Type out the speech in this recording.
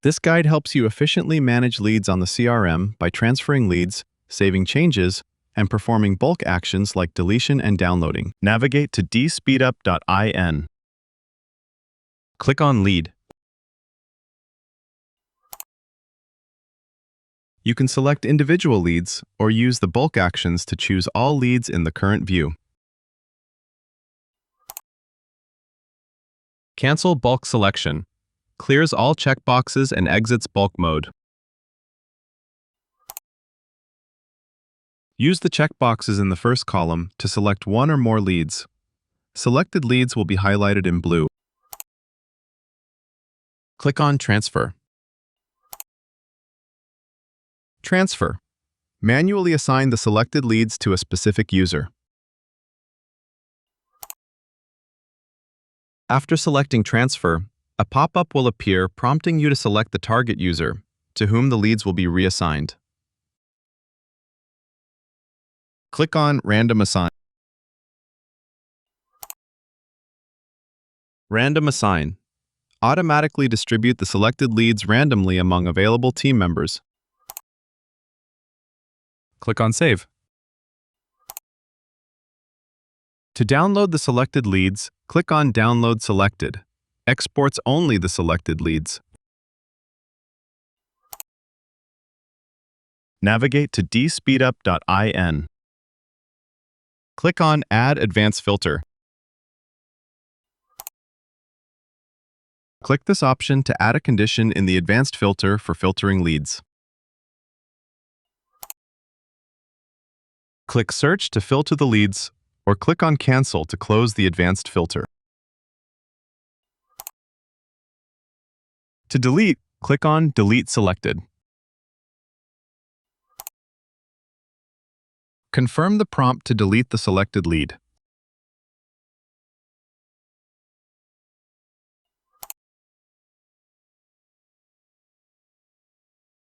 This guide helps you efficiently manage leads on the CRM by transferring leads, saving changes, and performing bulk actions like deletion and downloading. Navigate to dspeedup.in. Click on Lead. You can select individual leads or use the bulk actions to choose all leads in the current view. Cancel bulk selection. Clears all checkboxes and exits bulk mode. Use the checkboxes in the first column to select one or more leads. Selected leads will be highlighted in blue. Click on Transfer. Transfer. Manually assign the selected leads to a specific user. After selecting Transfer, a pop-up will appear prompting you to select the target user, to whom the leads will be reassigned. Click on Random Assign. Random Assign. Automatically distribute the selected leads randomly among available team members. Click on Save. To download the selected leads, click on Download Selected. Exports only the selected leads. Navigate to dspeedup.in. Click on Add Advanced Filter. Click this option to add a condition in the advanced filter for filtering leads. Click Search to filter the leads, or click on Cancel to close the advanced filter. To delete, click on Delete Selected. Confirm the prompt to delete the selected lead.